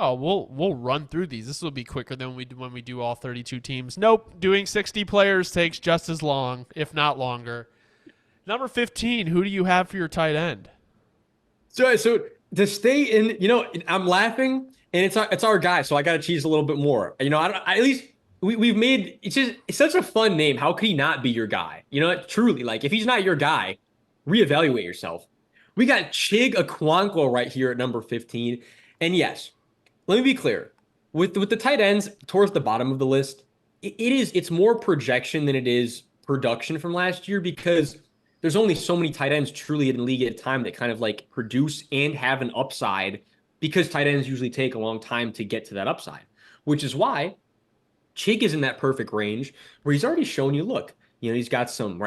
Oh, we'll run through these. This will be quicker than when we do all 32 teams. Nope, doing 60 players takes just as long, if not longer. Number 15, who do you have for your tight end? So to stay in, I'm laughing, and it's our guy, so I got to cheese a little bit more. At least we've made it's such a fun name. How could he not be your guy? Truly, like if he's not your guy, reevaluate yourself. We got Chig Okonkwo right here at number 15, and yes, let me be clear. With the tight ends towards the bottom of the list, it's more projection than it is production from last year because there's only so many tight ends truly in the league at a time that kind of like produce and have an upside because tight ends usually take a long time to get to that upside, which is why Chig is in that perfect range where he's already shown you, look, he's got some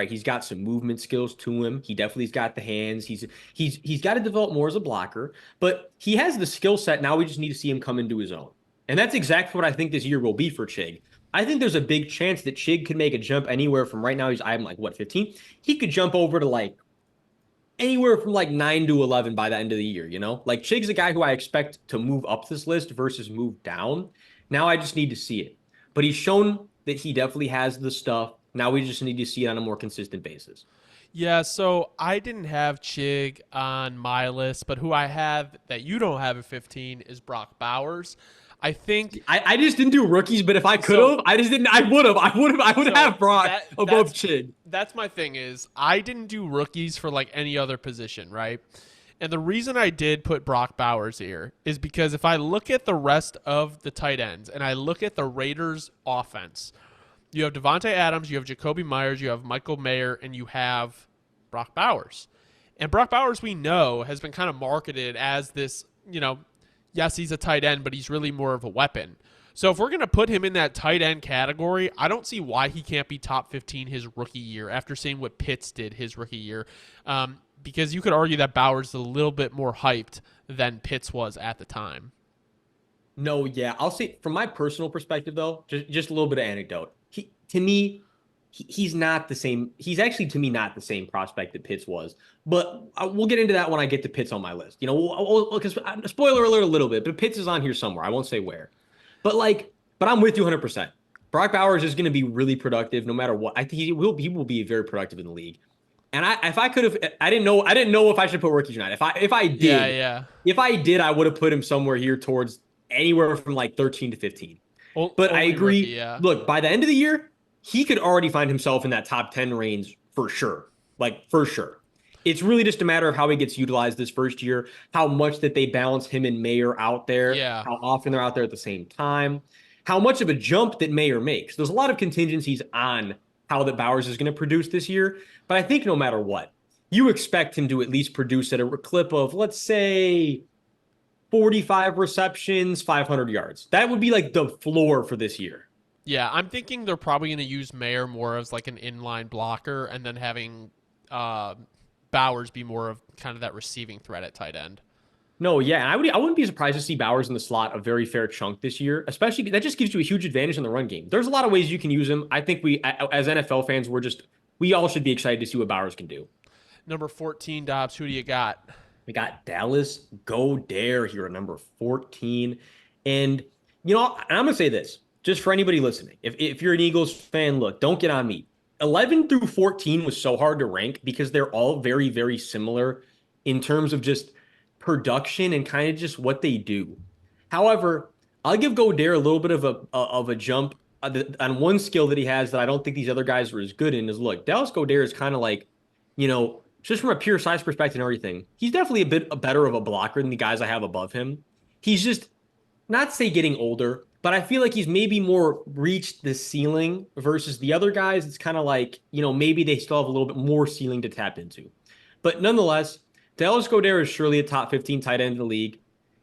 movement skills to him. He definitely's got the hands. He's got to develop more as a blocker, but he has the skill set. Now we just need to see him come into his own. And that's exactly what I think this year will be for Chig. I think there's a big chance that Chig could make a jump anywhere from right now. I'm like, what, 15? He could jump over to like anywhere from like 9 to 11 by the end of the year, Like Chig's a guy who I expect to move up this list versus move down. Now I just need to see it. But he's shown that he definitely has the stuff. Now we just need to see it on a more consistent basis. Yeah, so I didn't have Chig on my list, but who I have that you don't have at 15 is Brock Bowers. I think I just didn't do rookies, but if I could have, I just didn't. I would have Brock above Chig. That's my thing is I didn't do rookies for like any other position, right? And the reason I did put Brock Bowers here is because if I look at the rest of the tight ends and I look at the Raiders offense, you have Devontae Adams, you have Jacoby Myers, you have Michael Mayer, and you have Brock Bowers. And Brock Bowers, we know, has been kind of marketed as this, yes, he's a tight end, but he's really more of a weapon. So if we're going to put him in that tight end category, I don't see why he can't be top 15 his rookie year after seeing what Pitts did his rookie year. Because you could argue that Bowers is a little bit more hyped than Pitts was at the time. No, yeah. I'll say from my personal perspective, though, just a little bit of anecdote. He's not the same. He's actually, to me, not the same prospect that Pitts was. But we'll get into that when I get to Pitts on my list. Because spoiler alert a little bit, but Pitts is on here somewhere. I won't say where. But I'm with you 100%. Brock Bowers is going to be really productive no matter what. I think he will be very productive in the league. And if I could have, I didn't know if I should put rookies or not. If I did, if I did, I would have put him somewhere here towards anywhere from like 13 to 15. But I agree. Rookie, yeah. Look, by the end of the year, he could already find himself in that top 10 range for sure. Like, for sure. It's really just a matter of how he gets utilized this first year, how much that they balance him and Mayer out there, how often they're out there at the same time, how much of a jump that Mayer makes. There's a lot of contingencies on how that Bowers is going to produce this year. But I think no matter what, you expect him to at least produce at a clip of, let's say, 45 receptions, 500 yards. That would be like the floor for this year. Yeah, I'm thinking they're probably going to use Mayer more as like an inline blocker and then having Bowers be more of kind of that receiving threat at tight end. No, yeah, and I wouldn't be surprised to see Bowers in the slot a very fair chunk this year, especially that just gives you a huge advantage in the run game. There's a lot of ways you can use him. I think we, as NFL fans, we all should be excited to see what Bowers can do. Number 14, Dobbs, who do you got? We got Dallas Goedert here at number 14. And, I'm going to say this, just for anybody listening. If you're an Eagles fan, look, don't get on me. 11 through 14 was so hard to rank because they're all very, very similar in terms of just production and kind of just what they do. However, I'll give Goedert a little bit of a jump on one skill that he has that I don't think these other guys are as good in is, look, Dallas Goedert is kind of like, just from a pure size perspective and everything, he's definitely a bit better of a blocker than the guys I have above him. He's just, not to say getting older, but I feel like he's maybe more reached the ceiling versus the other guys. It's kind of like, maybe they still have a little bit more ceiling to tap into. But nonetheless, Dallas Goedert is surely a top 15 tight end in the league.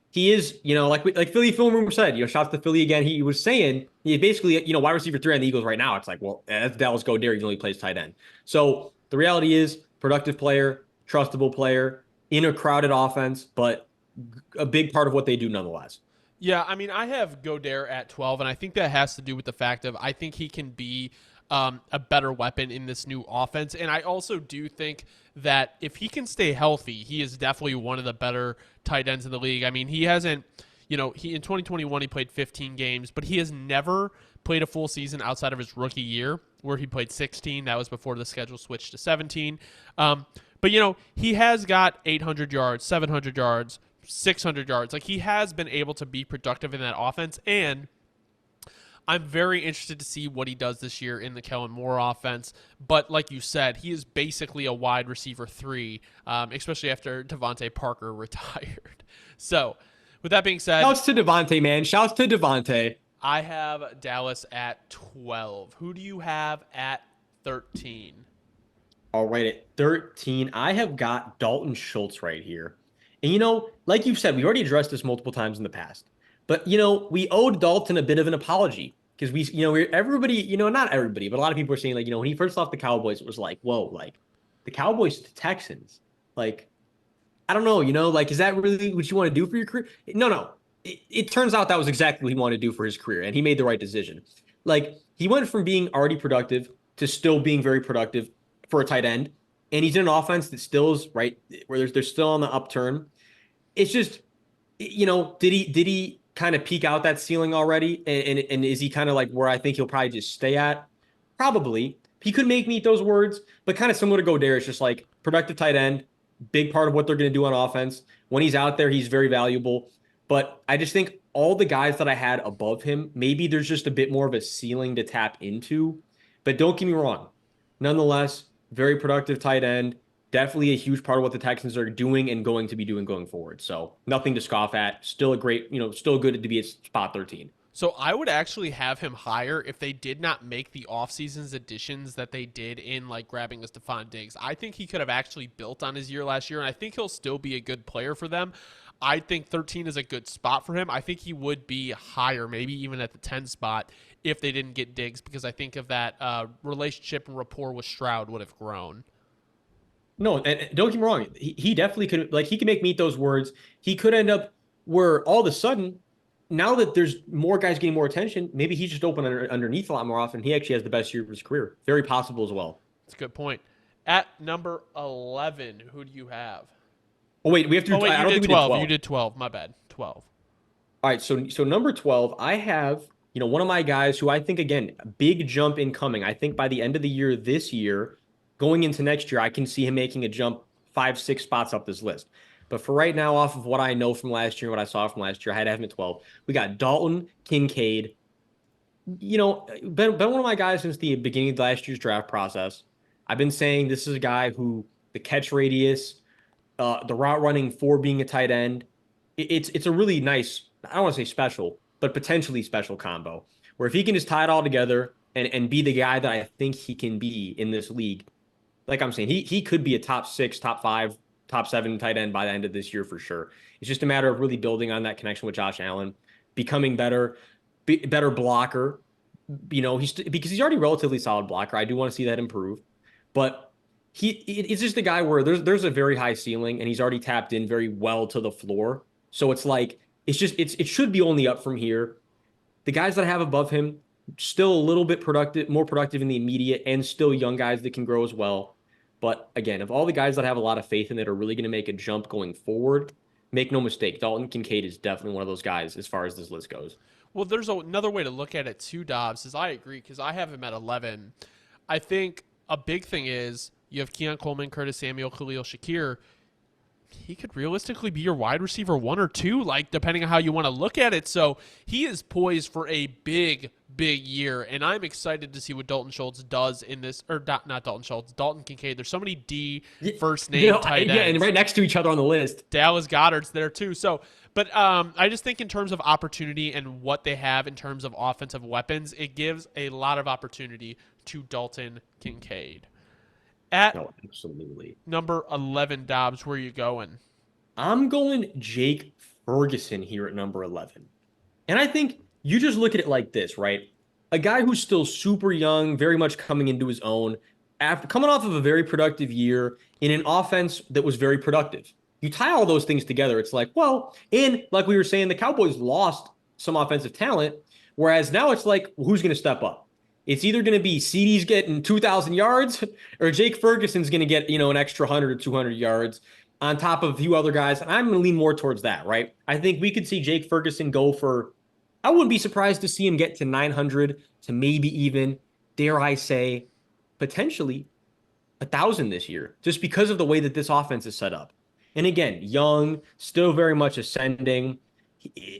He is, like Philly Film Room said, shout out to Philly again. He was saying, he basically, wide receiver 3 on the Eagles right now. It's like, well, that's Dallas Goedert. He only plays tight end. So the reality is, productive player, trustable player, in a crowded offense, but a big part of what they do nonetheless. Yeah, I mean, I have Goedert at 12, and I think that has to do with the fact of I think he can be a better weapon in this new offense. And I also do think that if he can stay healthy, he is definitely one of the better tight ends in the league. I mean, he hasn't, he in 2021 he played 15 games, but he has never played a full season outside of his rookie year, where he played 16. That was before the schedule switched to 17. But he has got 800 yards, 700 yards, 600 yards. Like, he has been able to be productive in that offense, and I'm very interested to see what he does this year in the Kellen Moore offense. But like you said, he is basically a wide receiver 3, especially after Devontae Parker retired. So, with that being said, shouts to Devontae, man. Shouts to Devontae. I have Dallas at 12. Who do you have at 13? All right, at 13, I have got Dalton Schultz right here. And like you've said, we already addressed this multiple times in the past. But we owed Dalton a bit of an apology because everybody, not everybody, but a lot of people are saying, like, when he first left the Cowboys, it was like, whoa, like the Cowboys to Texans. Like, I don't know, like, is that really what you want to do for your career? No. It turns out that was exactly what he wanted to do for his career, and he made the right decision. Like, he went from being already productive to still being very productive for a tight end, and he's in an offense that still is right where they're still on the upturn. It's just, did he kind of peak out that ceiling already? And is he kind of like where I think he'll probably just stay at? Probably. He could meet those words, but kind of similar to Goddard. It's just like productive tight end, big part of what they're going to do on offense. When he's out there, he's very valuable. But I just think all the guys that I had above him, maybe there's just a bit more of a ceiling to tap into. But don't get me wrong. Nonetheless, very productive tight end. Definitely a huge part of what the Texans are doing and going to be doing going forward. So nothing to scoff at. Still a great, still good to be at spot 13. So I would actually have him higher if they did not make the offseason's additions that they did in, like, grabbing a Stephon Diggs. I think he could have actually built on his year last year, and I think he'll still be a good player for them. I think 13 is a good spot for him. I think he would be higher, maybe even at the 10 spot, if they didn't get Diggs, because I think of that relationship and rapport with Stroud would have grown. No, and don't get me wrong. He definitely could, like, he can meet those words. He could end up where all of a sudden, now that there's more guys getting more attention, maybe he's just open underneath a lot more often. He actually has the best year of his career. Very possible as well. That's a good point. At number 11, who do you have? Oh, wait, we have to. Oh, wait, I don't think we did 12. You did 12. My bad. 12. All right, so number 12, I have, one of my guys who I think, again, a big jump incoming. I think by the end of the year this year, going into next year, I can see him making a jump 5-6 spots up this list. But for right now, off of what I know from last year and what I saw from last year, I had to have him at 12. We got Dalton Kincaid. Been one of my guys since the beginning of last year's draft process. I've been saying this is a guy who the catch radius, the route running for being a tight end, it's a really nice, I don't want to say special, but potentially special combo, where if he can just tie it all together and be the guy that I think he can be in this league, like I'm saying, he could be a top 6, top 5, top 7 tight end by the end of this year for sure. It's just a matter of really building on that connection with Josh Allen, becoming better blocker. Because he's already a relatively solid blocker. I do want to see that improve, but it's just a guy where there's a very high ceiling and he's already tapped in very well to the floor. So it's like, it should be only up from here. The guys that I have above him, still a little bit more productive in the immediate, and still young guys that can grow as well. But again, of all the guys that I have a lot of faith in that are really going to make a jump going forward, make no mistake, Dalton Kincaid is definitely one of those guys as far as this list goes. Well, there's another way to look at it too, Dobbs, is I agree, because I have him at 11. I think a big thing is you have Keon Coleman, Curtis Samuel, Khalil Shakir. He could realistically be your wide receiver 1 or 2, like, depending on how you want to look at it. So he is poised for a big year, and I'm excited to see what Dalton Schultz does in this, or not Dalton Schultz, Dalton Kincaid. There's so many D first name tight ends. Yeah, and right next to each other on the list. Dallas Goedert's there too. So, but I just think in terms of opportunity and what they have in terms of offensive weapons, it gives a lot of opportunity to Dalton Kincaid. Absolutely. Number 11, Dobbs, where are you going? I'm going Jake Ferguson here at number 11. And I think you just look at it like this, right? A guy who's still super young, very much coming into his own, after coming off of a very productive year in an offense that was very productive. You tie all those things together, it's like, well, and like we were saying, the Cowboys lost some offensive talent, whereas now it's like, well, who's going to step up? It's either going to be CD's getting 2,000 yards or Jake Ferguson's going to get, an extra 100 or 200 yards. on top of a few other guys. And I'm going to lean more towards that, right? I think we could see Jake Ferguson go for, I wouldn't be surprised to see him get to 900 to maybe even, dare I say, potentially 1,000 this year, just because of the way that this offense is set up. And again, young, still very much ascending.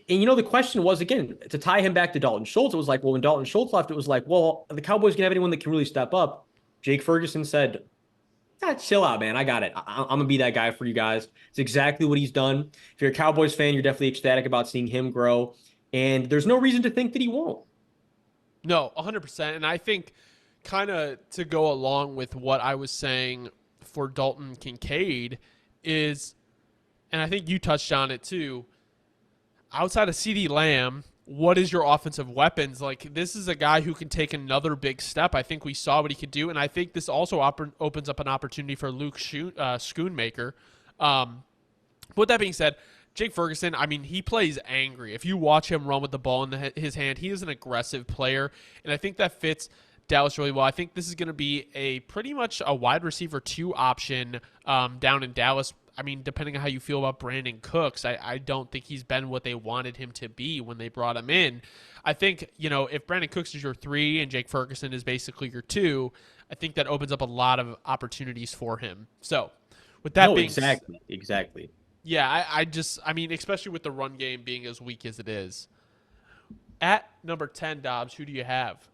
And the question was, again, to tie him back to Dalton Schultz, it was like, well, when Dalton Schultz left, it was like, well, the Cowboys can have anyone that can really step up. Jake Ferguson said, chill out, man. I got it. I'm going to be that guy for you guys. It's exactly what he's done. If you're a Cowboys fan, you're definitely ecstatic about seeing him grow. And there's no reason to think that he won't. No, 100%. And I think kind of to go along with what I was saying for Dalton Kincaid is, and I think you touched on it too, outside of CeeDee Lamb, what is your offensive weapons? Like, this is a guy who can take another big step. I think we saw what he could do, and I think this also opens up an opportunity for Luke Schoonmaker. With that being said, Jake Ferguson, I mean, he plays angry. If you watch him run with the ball in his hand, he is an aggressive player, and I think that fits Dallas really well. I think this is going to be a pretty much a wide receiver 2 option down in Dallas. I mean, depending on how you feel about Brandon Cooks, I don't think he's been what they wanted him to be when they brought him in. I think, if Brandon Cooks is your 3 and Jake Ferguson is basically your 2, I think that opens up a lot of opportunities for him. So, with that being exactly. Yeah, I mean, especially with the run game being as weak as it is. At number 10, Dobbs, who do you have?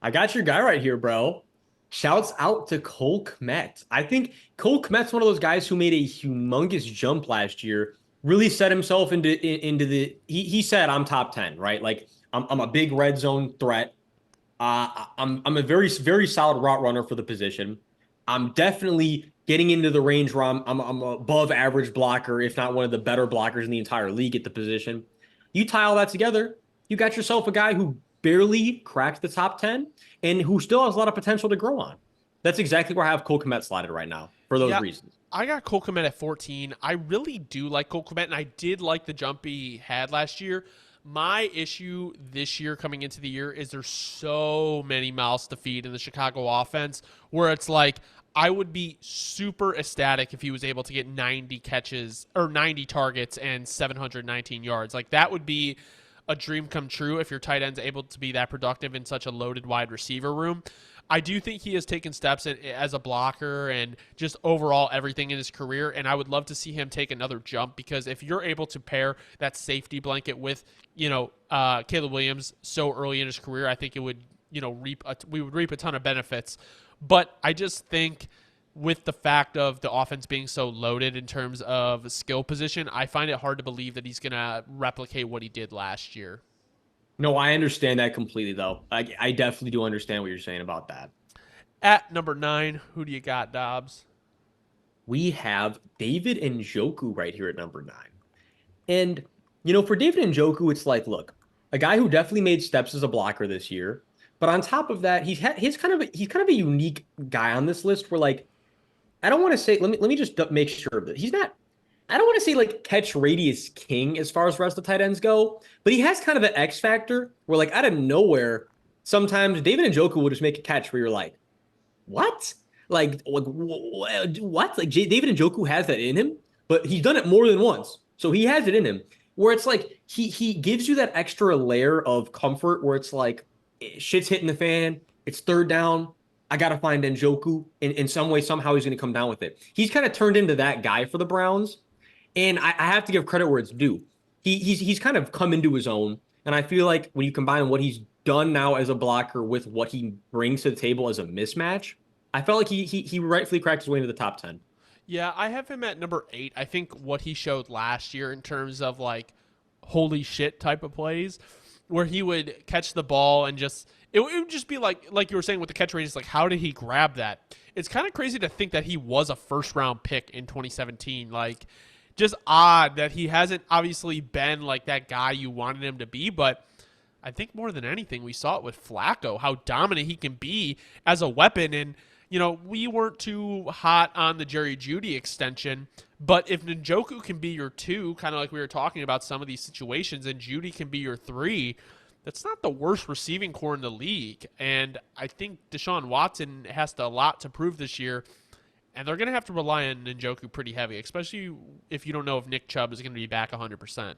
I got your guy right here, bro. Shouts out to Cole Kmet. I think Cole Kmet's one of those guys who made a humongous jump last year, really set himself into the, he said, I'm top 10, right? Like, I'm a big red zone threat. I'm a very, very solid route runner for the position. I'm definitely getting into the range where I'm above average blocker, if not one of the better blockers in the entire league at the position. You tie all that together, you got yourself a guy who barely cracked the top 10 and who still has a lot of potential to grow on. That's exactly where I have Cole Kmet slotted right now for those reasons. I got Cole Kmet at 14. I really do like Cole Kmet, and I did like the jump he had last year. My issue this year coming into the year is there's so many mouths to feed in the Chicago offense where it's like I would be super ecstatic if he was able to get 90 catches or 90 targets and 719 yards. Like, that would be a dream come true if your tight end's able to be that productive in such a loaded wide receiver room. I do think he has taken steps as a blocker and just overall everything in his career, and I would love to see him take another jump because if you're able to pair that safety blanket with, Caleb Williams so early in his career, I think it would, we would reap a ton of benefits. But I just think with the fact of the offense being so loaded in terms of skill position, I find it hard to believe that he's going to replicate what he did last year. No, I understand that completely, though. I definitely do understand what you're saying about that. At number 9, who do you got, Dobbs? We have David Njoku right here at number 9. And, for David Njoku, it's like, look, a guy who definitely made steps as a blocker this year. But on top of that, he's kind of a unique guy on this list where, like, I don't want to say, let me just make sure that he's not, I don't want to say like catch radius king as far as the rest of the tight ends go, but he has kind of an X factor where, like, out of nowhere, sometimes David Njoku will just make a catch where you're like, what? Like what? Like, David Njoku has that in him, but he's done it more than once. So he has it in him where it's like he gives you that extra layer of comfort where it's like shit's hitting the fan, it's third down, I got to find Njoku in some way, somehow he's going to come down with it. He's kind of turned into that guy for the Browns. And I have to give credit where it's due. He's kind of come into his own. And I feel like when you combine what he's done now as a blocker with what he brings to the table as a mismatch, I felt like he rightfully cracked his way into the top 10. Yeah, I have him at number 8. I think what he showed last year in terms of like holy shit type of plays where he would catch the ball and just it would just be like you were saying with the catch radius, like how did he grab that? It's kind of crazy to think that he was a first round pick in 2017. Like, just odd that he hasn't obviously been like that guy you wanted him to be, but I think more than anything we saw it with Flacco, how dominant he can be as a weapon. And we weren't too hot on the Jerry Jeudy extension, but if Njoku can be your 2, kind of like we were talking about some of these situations, and Jeudy can be your 3, that's not the worst receiving core in the league. And I think Deshaun Watson has a lot to prove this year. And they're going to have to rely on Njoku pretty heavy, especially if you don't know if Nick Chubb is going to be back 100%.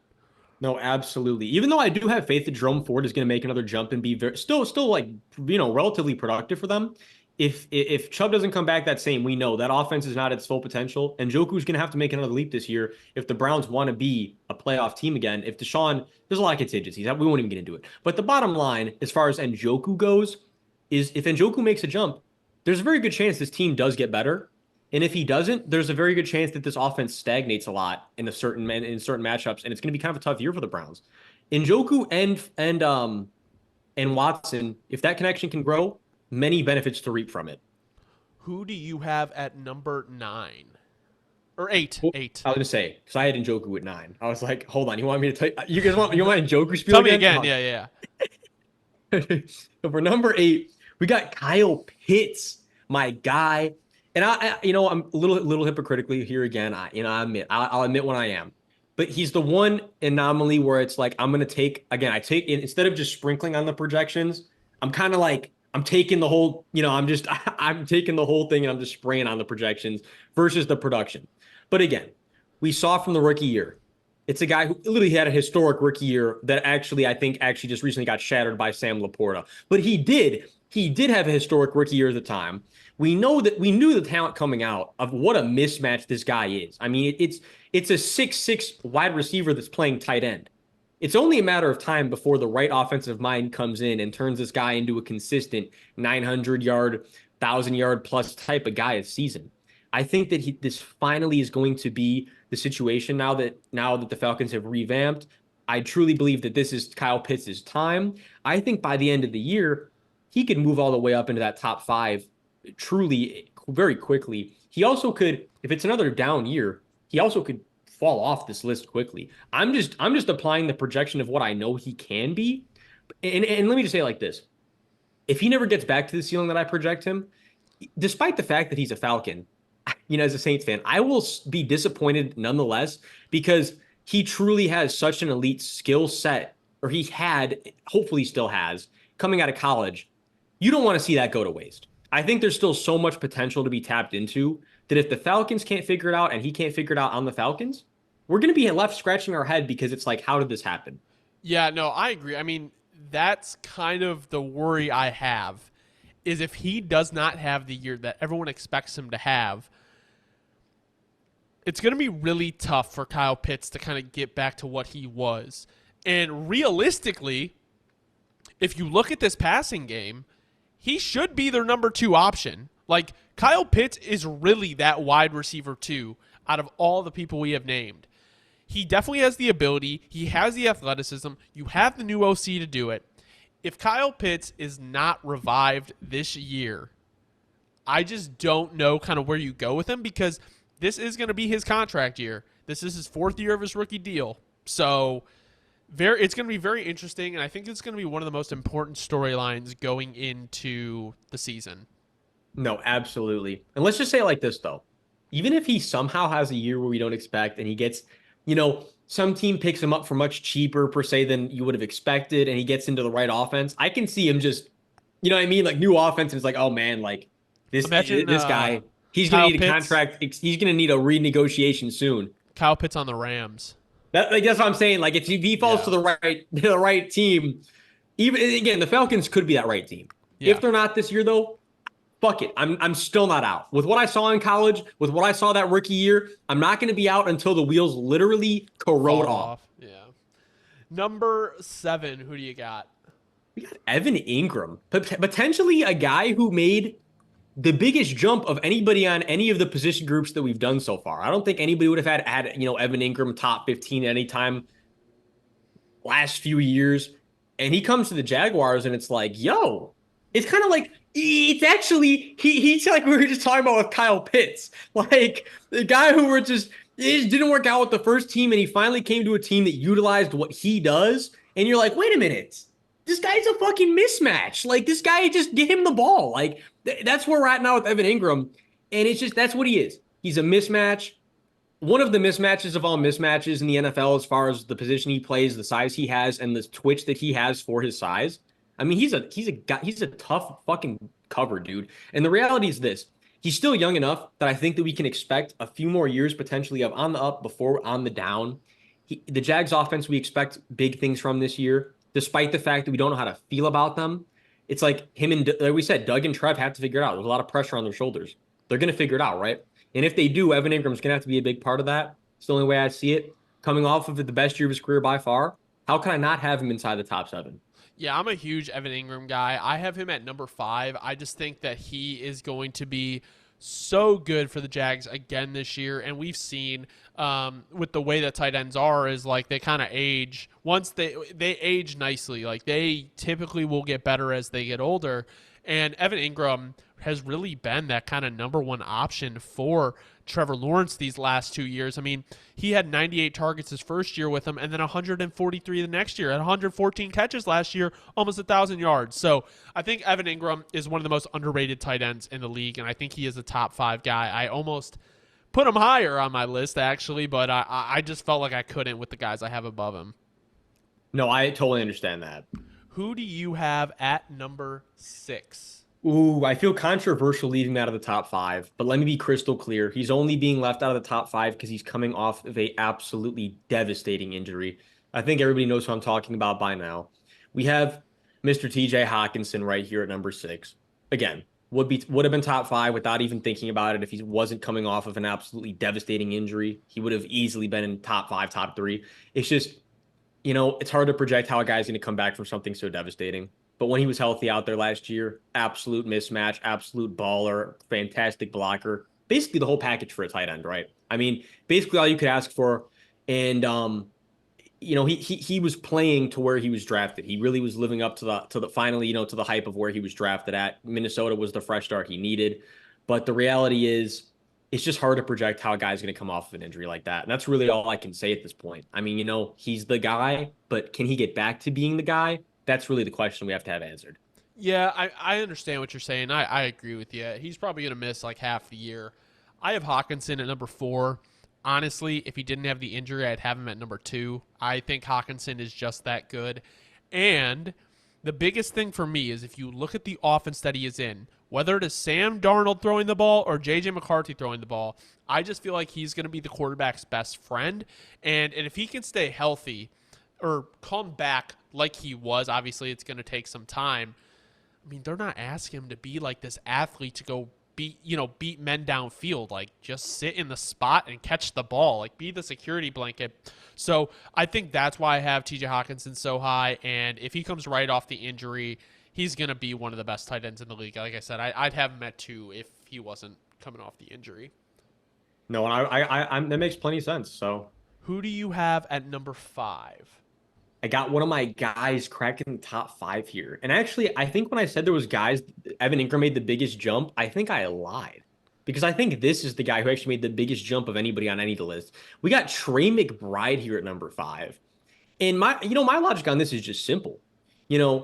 No, absolutely. Even though I do have faith that Jerome Ford is going to make another jump and be still like relatively productive for them. If Chubb doesn't come back that same, we know that offense is not at its full potential, and Njoku's going to have to make another leap this year if the Browns want to be a playoff team again. If Deshaun, there's a lot of contingencies. We won't even get into it. But the bottom line, as far as Njoku goes, is if Njoku makes a jump, there's a very good chance this team does get better. And if he doesn't, there's a very good chance that this offense stagnates a lot in certain matchups, and it's going to be kind of a tough year for the Browns. Njoku and Watson, if that connection can grow, many benefits to reap from it. Who do you have at number 9 or 8? Well, 8. I was gonna say because I had Njoku at 9. I was like, hold on, you want me to tell you guys want Njoku spiel? Tell me again. Yeah. So for number 8, we got Kyle Pitts, my guy. And I'm a little hypocritically here again. I'll admit when I am, but he's the one anomaly where it's like I'm gonna take instead of just sprinkling on the projections, I'm kind of like I'm taking the whole, I'm taking the whole thing and I'm just spraying on the projections versus the production. But again, we saw from the rookie year, it's a guy who literally had a historic rookie year that I think just recently got shattered by Sam Laporta. But he did have a historic rookie year at the time. We knew the talent coming out of what a mismatch this guy is. I mean, it's a 6'6" wide receiver that's playing tight end. It's only a matter of time before the right offensive mind comes in and turns this guy into a consistent 900-yard, 1,000-yard plus type of guy a season. I think that this finally is going to be the situation now that the Falcons have revamped. I truly believe that this is Kyle Pitts' time. I think by the end of the year, he could move all the way up into that top 5 truly very quickly. He also could, if it's another down year, he also could fall off this list quickly. I'm just applying the projection of what I know he can be. And let me just say it like this. If he never gets back to the ceiling that I project him, despite the fact that he's a Falcon, as a Saints fan, I will be disappointed nonetheless because he truly has such an elite skill set, or he had, hopefully still has, coming out of college. You don't want to see that go to waste. I think there's still so much potential to be tapped into that if the Falcons can't figure it out and he can't figure it out on the Falcons, we're going to be left scratching our head because it's like, how did this happen? Yeah, no, I agree. I mean, that's kind of the worry I have is if he does not have the year that everyone expects him to have, it's going to be really tough for Kyle Pitts to kind of get back to what he was. And realistically, if you look at this passing game, he should be their number 2 option. Like, Kyle Pitts is really that wide receiver 2 out of all the people we have named. He definitely has the ability. He has the athleticism. You have the new OC to do it. If Kyle Pitts is not revived this year, I just don't know kind of where you go with him because this is going to be his contract year. This is his 4th year of his rookie deal. So it's going to be very interesting, and I think it's going to be one of the most important storylines going into the season. No, absolutely. And let's just say it like this, though. Even if he somehow has a year where we don't expect and he gets, some team picks him up for much cheaper per se than you would have expected and he gets into the right offense, I can see him just, like new offense and it's like, oh man, like this guy, he's going to need a contract. He's going to need a renegotiation soon. Kyle Pitts on the Rams. That's what I'm saying. Like if he falls to the right team, even again, the Falcons could be that right team. Yeah. If they're not this year though, fuck it. I'm still not out. With what I saw in college, with what I saw that rookie year, I'm not going to be out until the wheels literally corrode off. Yeah. Number 7, who do you got? We got Evan Ingram, potentially a guy who made the biggest jump of anybody on any of the position groups that we've done so far. I don't think anybody would have had Evan Ingram top 15 anytime last few years. And he comes to the Jaguars and it's like, yo, it's kind of like, it's actually, he's like we were just talking about with Kyle Pitts. Like the guy who it just didn't work out with the first team and he finally came to a team that utilized what he does. And you're like, wait a minute, this guy's a fucking mismatch. Like this guy, just get him the ball. Like that's where we're at now with Evan Ingram. And it's just, that's what he is. He's a mismatch. One of the mismatches of all mismatches in the NFL as far as the position he plays, the size he has, and the twitch that he has for his size. I mean, he's a tough fucking cover, dude. And the reality is this. he's still young enough that I think that we can expect a few more years potentially of on the up before on the down. The Jags offense, we expect big things from this year, despite the fact that we don't know how to feel about them. It's like him and, like we said, Doug and Trev have to figure it out. There's a lot of pressure on their shoulders. They're going to figure it out, right? And if they do, Evan Ingram's going to have to be a big part of that. It's the only way I see it. Coming off of the best year of his career by far, how can I not have him inside the top 7? Yeah, I'm a huge Evan Ingram guy. I have him at number 5. I just think that he is going to be so good for the Jags again this year. And we've seen with the way that tight ends are is like they kind of age. Once they age nicely, like they typically will get better as they get older. And Evan Ingram has really been that kind of number one option for Trevor Lawrence these last 2 years. I mean, he had 98 targets his first year with him and then 143 the next year, and 114 catches last year, almost 1,000 yards. So I think Evan Ingram is one of the most underrated tight ends in the league, and I think he is a top 5 guy. I almost put him higher on my list, actually, but I just felt like I couldn't with the guys I have above him. No, I totally understand that. Who do you have at number 6? Ooh, I feel controversial leaving him out of the top 5, but let me be crystal clear. He's only being left out of the top 5 because he's coming off of a absolutely devastating injury. I think everybody knows who I'm talking about by now. We have Mr. TJ Hawkinson right here at number 6. Again, would have been top 5 without even thinking about it if he wasn't coming off of an absolutely devastating injury. He would have easily been in top 5, top 3. It's just, it's hard to project how a guy's going to come back from something so devastating. But when he was healthy out there last year, absolute mismatch, absolute baller, fantastic blocker, basically the whole package for a tight end, right? I mean, basically all you could ask for. And he was playing to where he was drafted. He really was living up to the finally, to the hype of where he was drafted at. Minnesota was the fresh start he needed. But the reality is, it's just hard to project how a guy's going to come off of an injury like that. And that's really all I can say at this point. I mean, he's the guy, but can he get back to being the guy? That's really the question we have to have answered. Yeah, I understand what you're saying. I agree with you. He's probably going to miss like half the year. I have Hawkinson at number 4. Honestly, if he didn't have the injury, I'd have him at number 2. I think Hawkinson is just that good. And the biggest thing for me is if you look at the offense that he is in, whether it is Sam Darnold throwing the ball or J.J. McCarthy throwing the ball, I just feel like he's going to be the quarterback's best friend. And if he can stay healthy or come back like he was, obviously it's going to take some time. I mean, they're not asking him to be like this athlete to go beat men downfield. Like, just sit in the spot and catch the ball. Like, be the security blanket. So I think that's why I have TJ Hawkinson so high. And if he comes right off the injury, he's going to be one of the best tight ends in the league. Like I said, I'd have him at 2 if he wasn't coming off the injury. No, and that makes plenty of sense. So who do you have at number 5? I got one of my guys cracking the top 5 here. And actually, I think when I said there was guys, Evan Ingram made the biggest jump, I think I lied. Because I think this is the guy who actually made the biggest jump of anybody on any of the list. We got Trey McBride here at number 5. And my logic on this is just simple. We were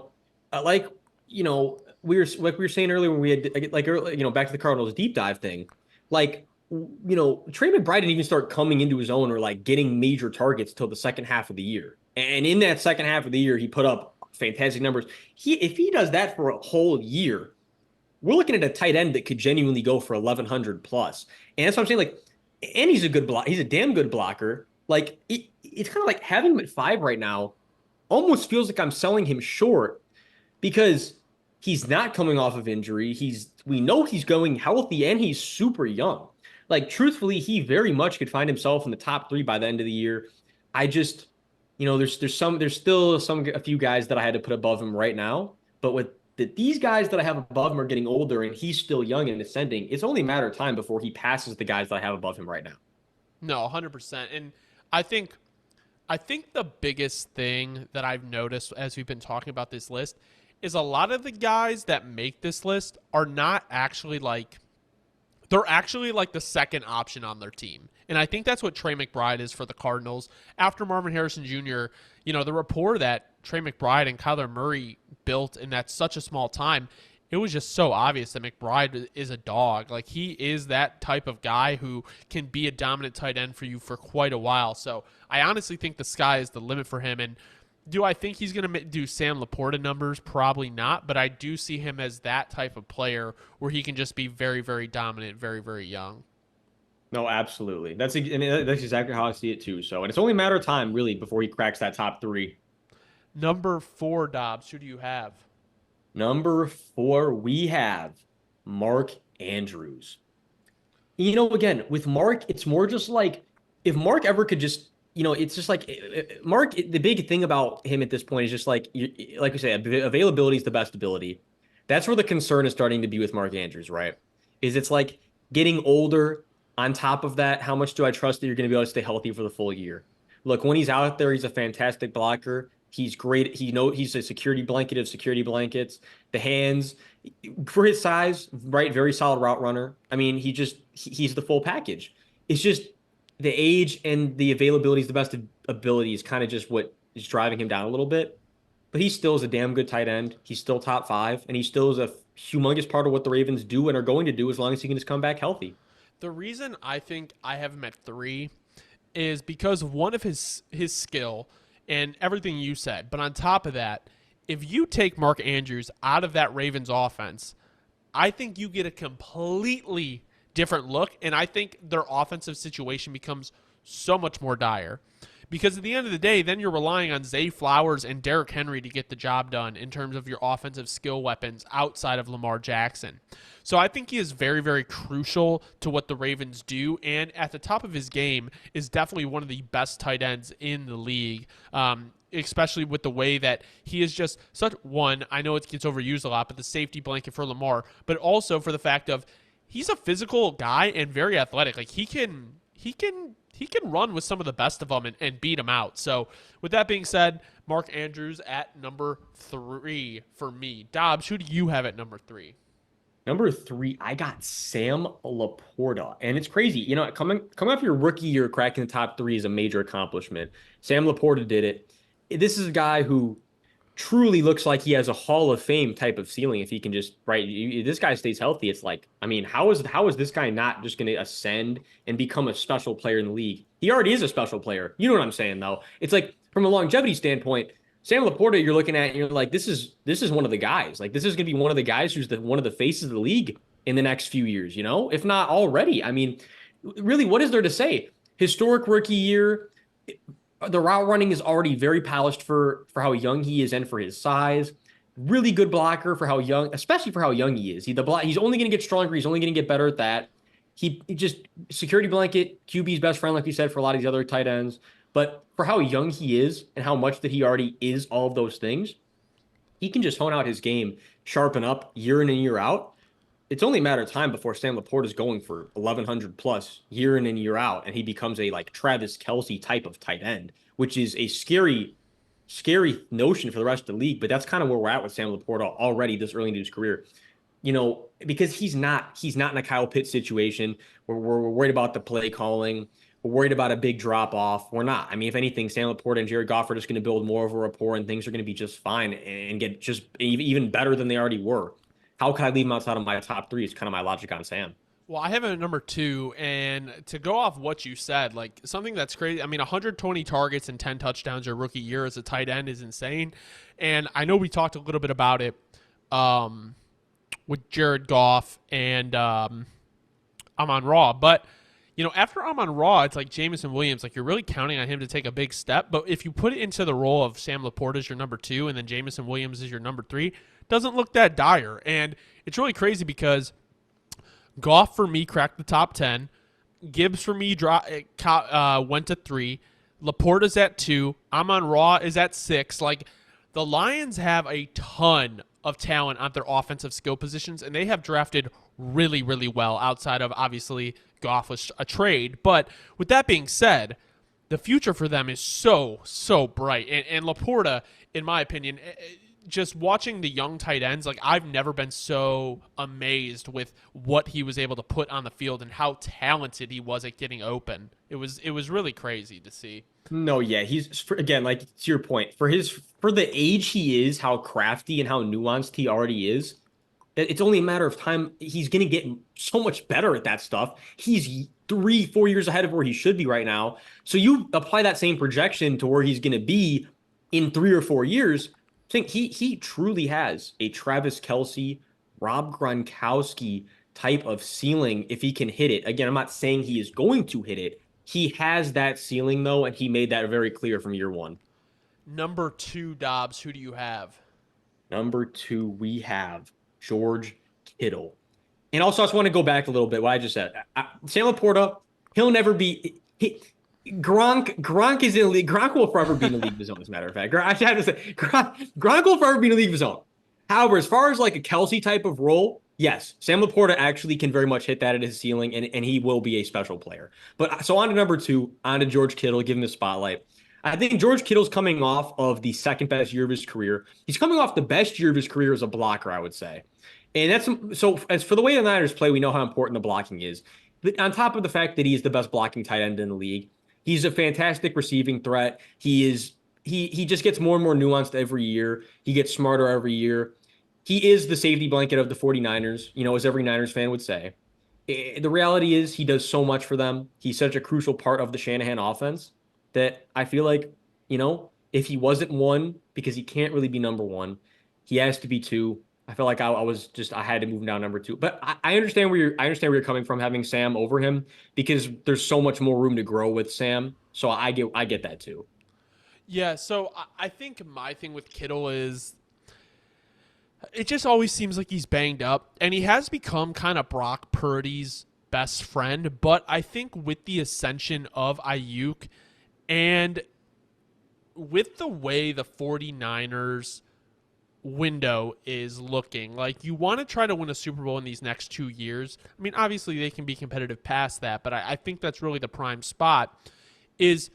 saying earlier when we had back to the Cardinals deep dive thing. Trey McBride didn't even start coming into his own or like getting major targets till the second half of the year. And in that second half of the year, he put up fantastic numbers. If he does that for a whole year, we're looking at a tight end that could genuinely go for 1,100 plus. And that's what I'm saying. Like, and he's a good block. He's a damn good blocker. Like, it's kind of like having him at 5 right now almost feels like I'm selling him short because he's not coming off of injury. We know he's going healthy and he's super young. Like, truthfully, he very much could find himself in the top 3 by the end of the year. I just, there's still a few guys that I had to put above him right now, but with these guys that I have above him are getting older and he's still young and ascending, it's only a matter of time before he passes the guys that I have above him right now. No, 100%. And I think the biggest thing that I've noticed as we've been talking about this list is a lot of the guys that make this list are not actually they're actually like the second option on their team. And I think that's what Trey McBride is for the Cardinals. After Marvin Harrison Jr., the rapport that Trey McBride and Kyler Murray built in that such a small time, it was just so obvious that McBride is a dog. Like, he is that type of guy who can be a dominant tight end for you for quite a while. So I honestly think the sky is the limit for him. And Do I think he's going to do Sam Laporta numbers? Probably not, but I do see him as that type of player where he can just be very, very dominant, very, very young. No, absolutely. That's exactly how I see it too. So, and it's only a matter of time, really, before he cracks that top three. Number 4, Dobbs, who do you have? Number 4, we have Mark Andrews. Again, with Mark, it's more just like if Mark ever could just, it's just like Mark. The big thing about him at this point is just like we say, availability is the best ability. That's where the concern is starting to be with Mark Andrews, right? Is it's like getting older. On top of that, how much do I trust that you're going to be able to stay healthy for the full year? Look, when he's out there, he's a fantastic blocker. He's great. He's a security blanket of security blankets. The hands, for his size, right? Very solid route runner. I mean, he's the full package. It's just the age and the availability is the best ability is kind of just what is driving him down a little bit. But he still is a damn good tight end. He's still top 5, and he still is a humongous part of what the Ravens do and are going to do as long as he can just come back healthy. The reason I think I have him at 3 is because of one of his skill and everything you said. But on top of that, if you take Mark Andrews out of that Ravens offense, I think you get a completely different look, and I think their offensive situation becomes so much more dire. Because at the end of the day, then you're relying on Zay Flowers and Derrick Henry to get the job done in terms of your offensive skill weapons outside of Lamar Jackson. So I think he is very, very crucial to what the Ravens do, and at the top of his game is definitely one of the best tight ends in the league. Especially with the way that he is just such one. I know it gets overused a lot, but the safety blanket for Lamar, but also for the fact of he's a physical guy and very athletic. Like he can run with some of the best of them and beat them out. So with that being said, Mark Andrews at number 3 for me. Dobbs, who do you have at number 3? Number 3, I got Sam Laporta. And it's crazy. Coming off your rookie year, cracking the top 3 is a major accomplishment. Sam Laporta did it. This is a guy who truly looks like he has a Hall of Fame type of ceiling if he can just, right, this guy stays healthy. It's like, I mean, how is this guy not just going to ascend and become a special player in the league? He already is a special player. You know what I'm saying, though? It's like, from a longevity standpoint, Sam Laporta, you're looking at and you're like, this is one of the guys. Like, this is going to be one of the guys who's one of the faces of the league in the next few years, if not already. I mean, really, what is there to say? Historic rookie year. The route running is already very polished for how young he is and for his size. Really good blocker for how young, especially for how young he is. He's only going to get stronger. He's only going to get better at that. He just security blanket, QB's best friend, like you said, for a lot of these other tight ends. But for how young he is and how much that he already is all of those things, he can just hone out his game, sharpen up year in and year out. It's only a matter of time before Sam Laporta is going for 1,100 plus year in and year out, and he becomes a like Travis Kelce type of tight end, which is a scary notion for the rest of the league. But that's kind of where we're at with Sam Laporta already this early into his career. Because he's not in a Kyle Pitts situation where we're worried about the play calling. We're worried about a big drop off. We're not. I mean, if anything, Sam Laporta and Jared Goff are just going to build more of a rapport, and things are going to be just fine and get just even better than they already were. How can I leave him outside of my top 3 is kind of my logic on Sam. Well, I have him at number 2, and to go off what you said, like something that's crazy. I mean, 120 targets and 10 touchdowns your rookie year as a tight end is insane. And I know we talked a little bit about it with Jared Goff and Amon-Ra, but after Amon-Ra, it's like Jameson Williams. Like, you're really counting on him to take a big step. But if you put it into the role of Sam Laporta as your number 2 and then Jameson Williams is your number 3, doesn't look that dire. And it's really crazy because Goff, for me, cracked the top 10. Gibbs, for me, went to 3. Laporta's at 2. Amon-Ra is at 6. Like, the Lions have a ton of talent on their offensive skill positions, and they have drafted really, really well outside of, obviously, Goff was a trade. But with that being said, the future for them is so, so bright. And Laporta, in my opinion, just watching the young tight ends, like, I've never been so amazed with what he was able to put on the field and how talented he was at getting open. It was really crazy to see. No, yeah, again, like, to your point, for the age he is, how crafty and how nuanced he already is. It's only a matter of time. He's going to get so much better at that stuff. He's 3-4 years ahead of where he should be right now. So you apply that same projection to where he's going to be in 3 or 4 years, I think he truly has a Travis Kelce, Rob Gronkowski type of ceiling if he can hit it. Again, I'm not saying he is going to hit it. He has that ceiling though, and he made that very clear from year one. Number 2, Dobbs, who do you have? Number 2, we have George Kittle. And also, I just want to go back a little bit. What I just said, Sam Laporta, he'll never be. Gronk is in the league. Gronk will forever be in the league of his own. As a matter of fact, I have to say, Gronk will forever be in the league of his own. However, as far as like a Kelsey type of role, yes, Sam Laporta actually can very much hit that at his ceiling, and he will be a special player. But so on to number 2, on to George Kittle, give him the spotlight. I think George Kittle's coming off of the second best year of his career. He's coming off the best year of his career as a blocker, I would say. And that's so as for the way the Niners play, we know how important the blocking is. But on top of the fact that he's the best blocking tight end in the league, he's a fantastic receiving threat. He just gets more and more nuanced every year. He gets smarter every year. He is the safety blanket of the 49ers, as every Niners fan would say. The reality is he does so much for them. He's such a crucial part of the Shanahan offense that I feel like, if he wasn't 1, because he can't really be number 1, he has to be 2. I feel like I had to move him down number 2. But I understand where you're coming from having Sam over him because there's so much more room to grow with Sam. So I get that too. Yeah, so I think my thing with Kittle is it just always seems like he's banged up, and he has become kind of Brock Purdy's best friend. But I think with the ascension of Ayuk and with the way the 49ers window is looking, like you want to try to win a Super Bowl in these next 2 years. I mean, obviously they can be competitive past that, but I think that's really the prime spot is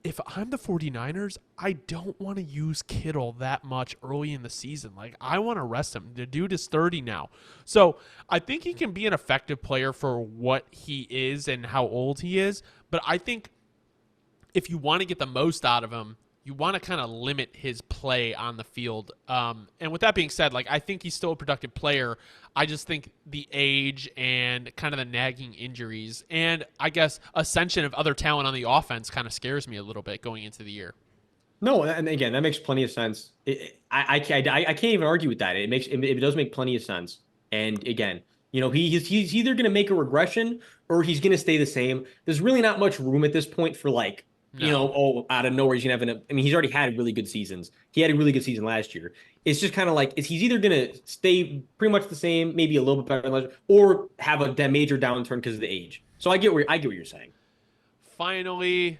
if I'm the 49ers, I don't want to use Kittle that much early in the season. Like, I want to rest him. The dude is 30 now. So I think he can be an effective player for what he is and how old he is. But I think if you want to get the most out of him, you want to kind of limit his play on the field. And with that being said, like, I think he's still a productive player. I just think the age and kind of the nagging injuries and I guess ascension of other talent on the offense kind of scares me a little bit going into the year. No, and again, that makes plenty of sense. I can't even argue with that. It does make plenty of sense. And again, he's either going to make a regression or he's going to stay the same. There's really not much room at this point for like, out of nowhere, he's going to have he's already had really good seasons. He had a really good season last year. It's just kind of like, he's either going to stay pretty much the same, maybe a little bit better than last year, or have a major downturn because of the age. So I get what you're saying. Finally,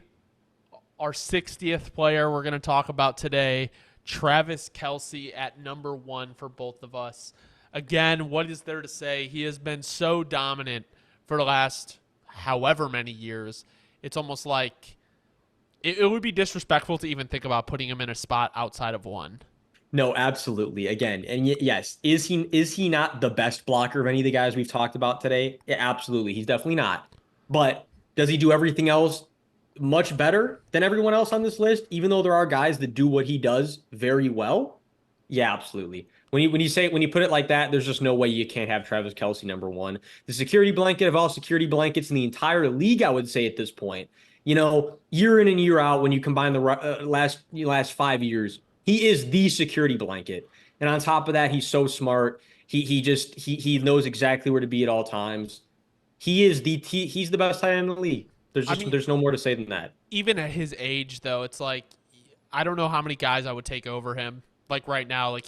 our 60th player we're going to talk about today, Travis Kelce at number 1 for both of us. Again, what is there to say? He has been so dominant for the last however many years. It's almost like it would be disrespectful to even think about putting him in a spot outside of 1. No, absolutely. Again, and yes, is he not the best blocker of any of the guys we've talked about today? Yeah, absolutely. He's definitely not. But does he do everything else much better than everyone else on this list, even though there are guys that do what he does very well? Yeah, absolutely. When you put it like that, there's just no way you can't have Travis Kelce number 1. The security blanket of all security blankets in the entire league, I would say at this point. Year in and year out, when you combine the last 5 years, he is the security blanket. And on top of that, he's so smart. He knows exactly where to be at all times. He's the best tight end in the league. There's no more to say than that. Even at his age, though, it's like I don't know how many guys I would take over him. Like right now, like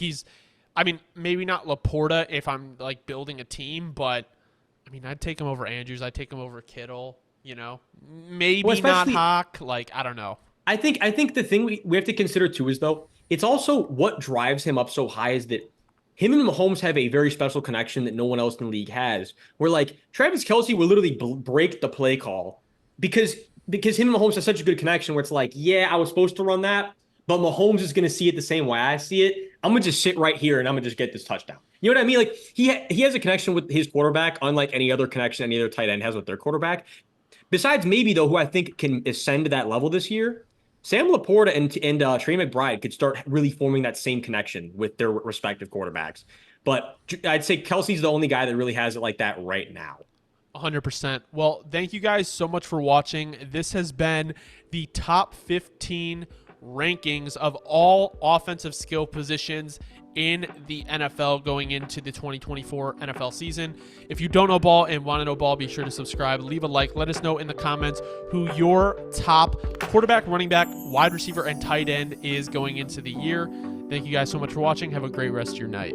maybe not Laporta if I'm like building a team, but I'd take him over Andrews. I'd take him over Kittle. Maybe not Hawk. Like, I don't know. I think the thing we have to consider too is though, it's also what drives him up so high is that him and Mahomes have a very special connection that no one else in the league has. Where like Travis Kelce will literally break the play call because him and Mahomes have such a good connection where it's like, yeah, I was supposed to run that, but Mahomes is going to see it the same way I see it. I'm going to just sit right here and I'm going to just get this touchdown. You know what I mean? Like he has a connection with his quarterback, unlike any other connection any other tight end has with their quarterback. Besides maybe, though, who I think can ascend to that level this year, Sam Laporta and Trey McBride could start really forming that same connection with their respective quarterbacks. But I'd say Kelsey's the only guy that really has it like that right now. 100%. Well, thank you guys so much for watching. This has been the top 15 rankings of all offensive skill positions in the NFL going into the 2024 NFL season. If you don't know ball and want to know ball, be sure to subscribe, leave a like, let us know in the comments who your top quarterback, running back, wide receiver, and tight end is going into the year. Thank you guys so much for watching. Have a great rest of your night.